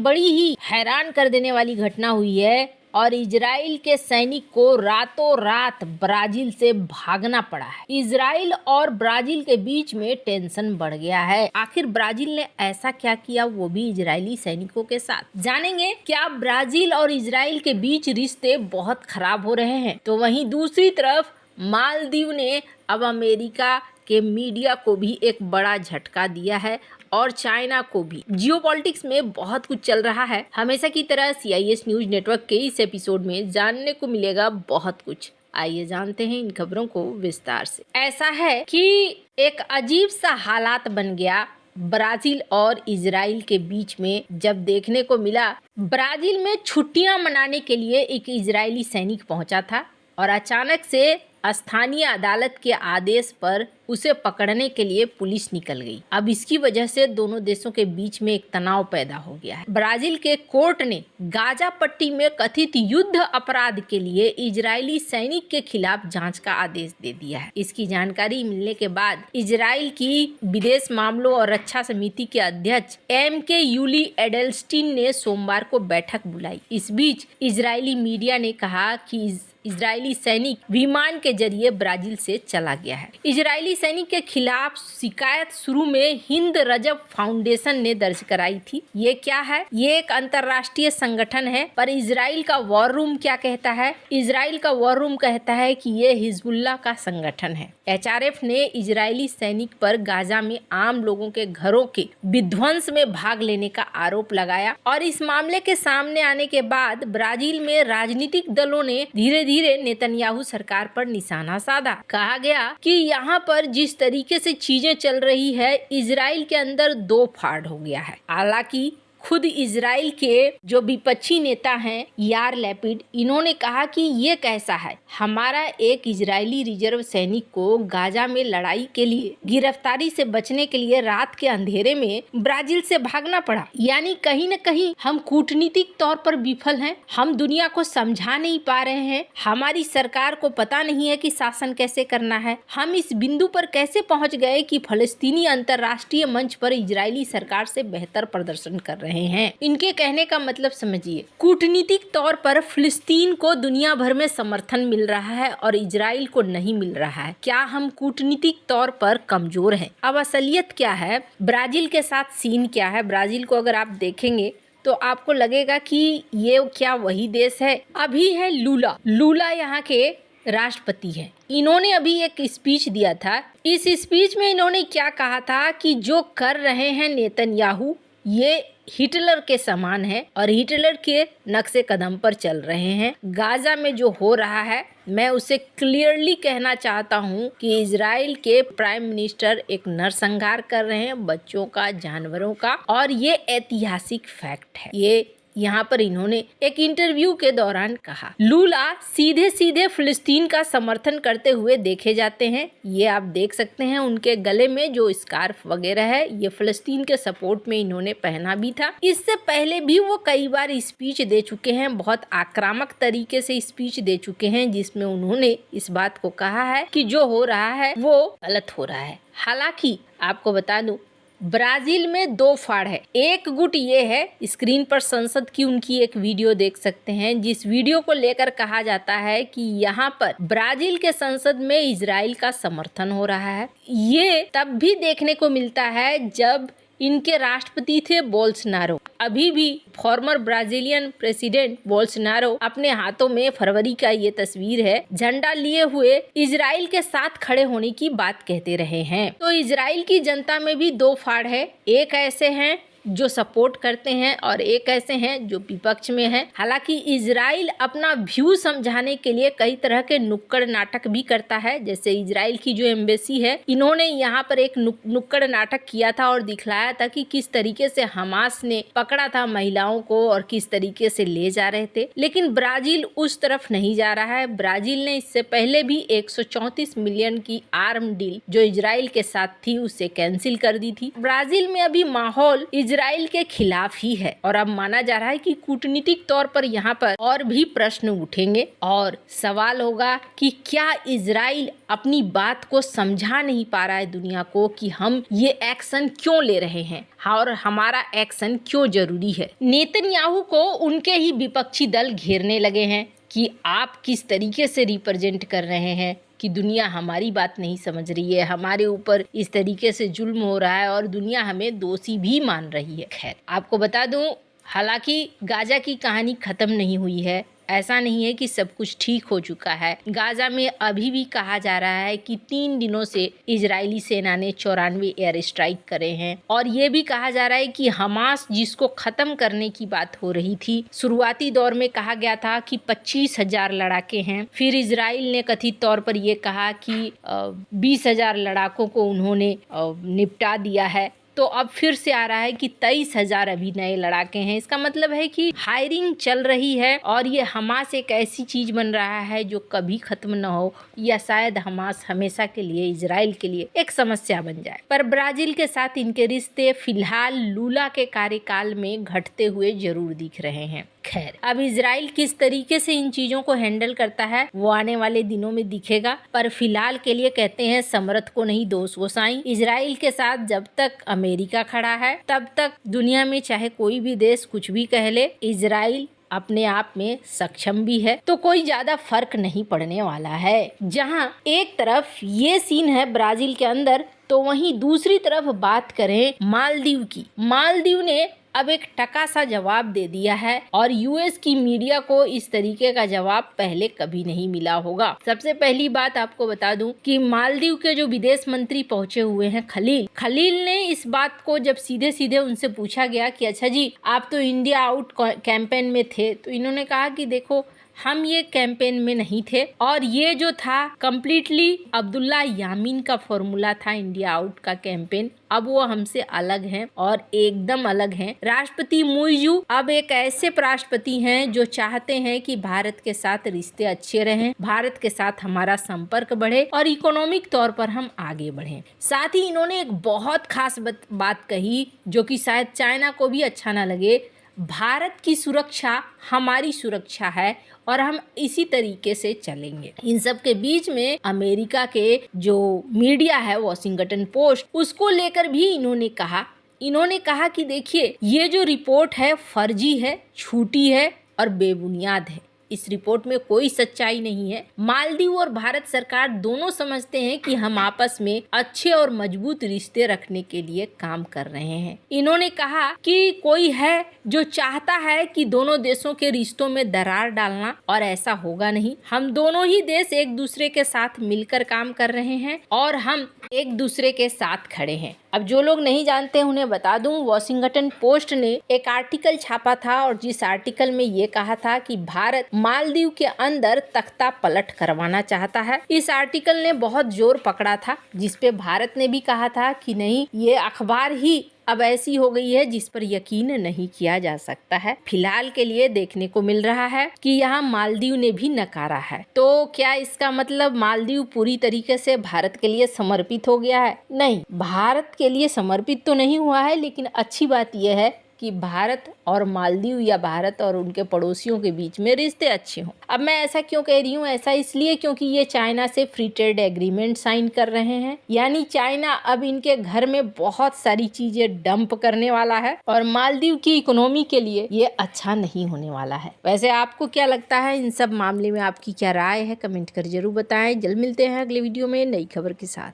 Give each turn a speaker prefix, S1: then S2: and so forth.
S1: बड़ी ही हैरान कर देने वाली घटना हुई है और इजराइल के सैनिक को रातों रात ब्राजील से भागना पड़ा है। इजराइल और ब्राजील के बीच में टेंशन बढ़ गया है। आखिर ब्राजील ने ऐसा क्या किया, वो भी इजरायली सैनिकों के साथ? जानेंगे क्या ब्राजील और इजराइल के बीच रिश्ते बहुत खराब हो रहे हैं। तो वहीं दूसरी तरफ मालदीव ने अब अमेरिका के मीडिया को भी एक बड़ा झटका दिया है और चाइना को भी। जियोपॉलिटिक्स में बहुत कुछ चल रहा है। हमेशा की तरह CIS न्यूज नेटवर्क के इस एपिसोड में जानने को मिलेगा बहुत कुछ। आइए जानते हैं इन खबरों को विस्तार से। ऐसा है कि एक अजीब सा हालात बन गया ब्राजील और इजराइल के बीच में, जब देखने को मिला ब्राजील में छुट्टियां मनाने के लिए एक इजरायली सैनिक पहुंचा था और अचानक से स्थानीय अदालत के आदेश पर उसे पकड़ने के लिए पुलिस निकल गई। अब इसकी वजह से दोनों देशों के बीच में एक तनाव पैदा हो गया है। ब्राजील के कोर्ट ने गाजा पट्टी में कथित युद्ध अपराध के लिए इजरायली सैनिक के खिलाफ जांच का आदेश दे दिया है। इसकी जानकारी मिलने के बाद इजराइल की विदेश मामलों और रक्षा समिति के अध्यक्ष MK यूली एडेलस्टीन ने सोमवार को बैठक बुलाई। इस बीच इजरायली मीडिया ने कहा कि इजरायली सैनिक विमान के जरिए ब्राजील से चला गया है। इजरायली सैनिक के खिलाफ शिकायत शुरू में हिंद रजब फाउंडेशन ने दर्ज कराई थी। ये क्या है? ये एक अंतर्राष्ट्रीय संगठन है, पर इजराइल का वॉर रूम क्या कहता है? इजराइल का वॉर रूम कहता है कि ये हिजबुल्लाह का संगठन है। HRF ने इजरायली सैनिक पर गाजा में आम लोगों के घरों के विध्वंस में भाग लेने का आरोप लगाया और इस मामले के सामने आने के बाद ब्राजील में राजनीतिक दलों ने धीरे धीरे नेतन्याहू सरकार पर निशाना साधा। कहा गया कि यहाँ पर जिस तरीके से चीजें चल रही है, इजराइल के अंदर दो फाड़ हो गया है। हालांकि खुद इजराइल के जो विपक्षी नेता हैं यार लैपिड, इन्होंने कहा कि ये कैसा है, हमारा एक इजरायली रिजर्व सैनिक को गाजा में लड़ाई के लिए गिरफ्तारी से बचने के लिए रात के अंधेरे में ब्राजील से भागना पड़ा। यानी कहीं न कहीं हम कूटनीतिक तौर पर विफल हैं, हम दुनिया को समझा नहीं पा रहे हैं, हमारी सरकार को पता नहीं है कि शासन कैसे करना है। हम इस बिंदु पर कैसे पहुंच गए कि फलस्तीनी अंतर्राष्ट्रीय मंच पर इजरायली सरकार से बेहतर प्रदर्शन कर रहे हैं। इनके कहने का मतलब समझिए, कूटनीतिक तौर पर फिलिस्तीन को दुनिया भर में समर्थन मिल रहा है और इजराइल को नहीं मिल रहा है। क्या हम कूटनीतिक तौर पर कमजोर हैं? अब असलियत क्या है, ब्राजील के साथ सीन क्या है? ब्राजील को अगर आप देखेंगे तो आपको लगेगा कि ये क्या वही देश है। अभी है लूला यहाँ के राष्ट्रपति हैं। इन्होंने अभी एक स्पीच दिया था। इस स्पीच में इन्होंने क्या कहा था कि जो कर रहे हैं नेतन्याहू, ये हिटलर के समान है और हिटलर के नक्शे कदम पर चल रहे हैं। गाजा में जो हो रहा है, मैं उसे क्लियरली कहना चाहता हूं कि इजराइल के प्राइम मिनिस्टर एक नरसंहार कर रहे हैं बच्चों का, जानवरों का, और ये ऐतिहासिक फैक्ट है। ये यहाँ पर इन्होंने एक इंटरव्यू के दौरान कहा। लूला सीधे सीधे फिलिस्तीन का समर्थन करते हुए देखे जाते हैं। ये आप देख सकते हैं उनके गले में जो स्कार्फ वगैरह है, ये फिलिस्तीन के सपोर्ट में इन्होंने पहना भी था। इससे पहले भी वो कई बार स्पीच दे चुके हैं, बहुत आक्रामक तरीके से स्पीच दे चुके हैं, जिसमें उन्होंने इस बात को कहा है कि जो हो रहा है वो गलत हो रहा है। हालांकि आपको बता दूं, ब्राजील में दो फाड़ है। एक गुट ये है, स्क्रीन पर संसद की उनकी एक वीडियो देख सकते हैं, जिस वीडियो को लेकर कहा जाता है कि यहाँ पर ब्राजील के संसद में इजराइल का समर्थन हो रहा है। ये तब भी देखने को मिलता है जब इनके राष्ट्रपति थे बोल्सोनारो। अभी भी फॉर्मर ब्राजीलियन प्रेसिडेंट बोल्सोनारो अपने हाथों में, फरवरी का ये तस्वीर है, झंडा लिए हुए इजराइल के साथ खड़े होने की बात कहते रहे हैं। तो इजराइल की जनता में भी दो फाड़ है, एक ऐसे हैं जो सपोर्ट करते हैं और एक ऐसे हैं जो विपक्ष में हैं। हालांकि इजराइल अपना व्यू समझाने के लिए कई तरह के नुक्कड़ नाटक भी करता है। जैसे इजराइल की जो एम्बेसी है, इन्होंने यहाँ पर एक नुक्कड़ नाटक किया था और दिखलाया था कि किस तरीके से हमास ने पकड़ा था महिलाओं को और किस तरीके से ले जा रहे थे। लेकिन ब्राजील उस तरफ नहीं जा रहा है। ब्राजील ने इससे पहले भी 134 मिलियन की आर्म डील जो इजराइल के साथ थी, उसे कैंसिल कर दी थी। ब्राजील में अभी माहौल इजराइल के खिलाफ ही है और अब माना जा रहा है कि कूटनीतिक तौर पर यहाँ पर और भी प्रश्न उठेंगे और सवाल होगा कि क्या इजराइल अपनी बात को समझा नहीं पा रहा है दुनिया को कि हम ये एक्शन क्यों ले रहे हैं और हमारा एक्शन क्यों जरूरी है। नेतन्याहू को उनके ही विपक्षी दल घेरने लगे हैं कि आप किस तरीके से रिप्रेजेंट कर रहे हैं कि दुनिया हमारी बात नहीं समझ रही है, हमारे ऊपर इस तरीके से जुल्म हो रहा है और दुनिया हमें दोषी भी मान रही है। खैर आपको बता दूं, हालांकि गाजा की कहानी खत्म नहीं हुई है। ऐसा नहीं है कि सब कुछ ठीक हो चुका है। गाजा में अभी भी कहा जा रहा है कि 3 दिनों से इजरायली सेना ने 94 एयर स्ट्राइक करे हैं और ये भी कहा जा रहा है कि हमास जिसको खत्म करने की बात हो रही थी, शुरुआती दौर में कहा गया था कि 25,000 लड़ाके हैं। फिर इजराइल ने कथित तौर पर यह कहा कि 20,000 लड़ाकों को उन्होंने निपटा दिया है। तो अब फिर से आ रहा है कि 23,000 अभी नए लड़ाके हैं। इसका मतलब है कि हायरिंग चल रही है और ये हमास एक ऐसी चीज बन रहा है जो कभी खत्म न हो, या शायद हमास हमेशा के लिए इजराइल के लिए एक समस्या बन जाए। पर ब्राजील के साथ इनके रिश्ते फिलहाल लूला के कार्यकाल में घटते हुए जरूर दिख रहे हैं। खैर अब इजराइल किस तरीके से इन चीजों को हैंडल करता है वो आने वाले दिनों में दिखेगा, पर फिलहाल के लिए कहते हैं समर्थ को नहीं दोष गोसाई। इजराइल के साथ जब तक अमेरिका खड़ा है तब तक दुनिया में चाहे कोई भी देश कुछ भी कह ले, इजराइल अपने आप में सक्षम भी है, तो कोई ज्यादा फर्क नहीं पड़ने वाला है। जहां एक तरफ ये सीन है ब्राजील के अंदर, तो वहीं दूसरी तरफ बात करें मालदीव की। मालदीव ने अब एक टका सा जवाब दे दिया है और यूएस की मीडिया को इस तरीके का जवाब पहले कभी नहीं मिला होगा। सबसे पहली बात आपको बता दूं कि मालदीव के जो विदेश मंत्री पहुंचे हुए हैं खलील ने इस बात को जब सीधे सीधे उनसे पूछा गया कि अच्छा जी आप तो इंडिया आउट कैंपेन में थे, तो इन्होंने कहा कि देखो हम ये कैंपेन में नहीं थे और ये जो था कम्प्लीटली अब्दुल्ला यामीन का फॉर्मूला था इंडिया आउट का कैंपेन। अब वो हमसे अलग हैं और एकदम अलग हैं। राष्ट्रपति मुइजू अब एक ऐसे राष्ट्रपति हैं जो चाहते हैं कि भारत के साथ रिश्ते अच्छे रहें, भारत के साथ हमारा संपर्क बढ़े और इकोनॉमिक तौर पर हम आगे बढ़ें। साथ ही इन्होंने एक बहुत खास बात कही जो कि शायद चाइना को भी अच्छा ना लगे, भारत की सुरक्षा हमारी सुरक्षा है और हम इसी तरीके से चलेंगे। इन सब के बीच में अमेरिका के जो मीडिया है वॉशिंगटन पोस्ट, उसको लेकर भी इन्होंने कहा कि देखिए ये जो रिपोर्ट है फर्जी है, झूठी है और बेबुनियाद है। इस रिपोर्ट में कोई सच्चाई नहीं है। मालदीव और भारत सरकार दोनों समझते हैं कि हम आपस में अच्छे और मजबूत रिश्ते रखने के लिए काम कर रहे हैं। इन्होंने कहा कि कोई है जो चाहता है कि दोनों देशों के रिश्तों में दरार डालना, और ऐसा होगा नहीं। हम दोनों ही देश एक दूसरे के साथ मिलकर काम कर रहे हैं और हम एक दूसरे के साथ खड़े हैं। अब जो लोग नहीं जानते उन्हें बता दूं, वॉशिंगटन पोस्ट ने एक आर्टिकल छापा था और जिस आर्टिकल में ये कहा था कि भारत मालदीव के अंदर तख्ता पलट करवाना चाहता है। इस आर्टिकल ने बहुत जोर पकड़ा था, जिसपे भारत ने भी कहा था कि नहीं, ये अखबार ही अब ऐसी हो गई है जिस पर यकीन नहीं किया जा सकता है। फिलहाल के लिए देखने को मिल रहा है कि यहाँ मालदीव ने भी नकारा है। तो क्या इसका मतलब मालदीव पूरी तरीके से भारत के लिए समर्पित हो गया है? नहीं, भारत के लिए समर्पित तो नहीं हुआ है, लेकिन अच्छी बात यह है कि भारत और मालदीव या भारत और उनके पड़ोसियों के बीच में रिश्ते अच्छे हों। अब मैं ऐसा क्यों कह रही हूँ? ऐसा इसलिए क्योंकि ये चाइना से फ्री ट्रेड एग्रीमेंट साइन कर रहे हैं, यानी चाइना अब इनके घर में बहुत सारी चीजें डंप करने वाला है और मालदीव की इकोनॉमी के लिए ये अच्छा नहीं होने वाला है। वैसे आपको क्या लगता है इन सब मामले में? आपकी क्या राय है? कमेंट कर जरूर बताएं। जल्द मिलते हैं अगले वीडियो में नई खबर के साथ।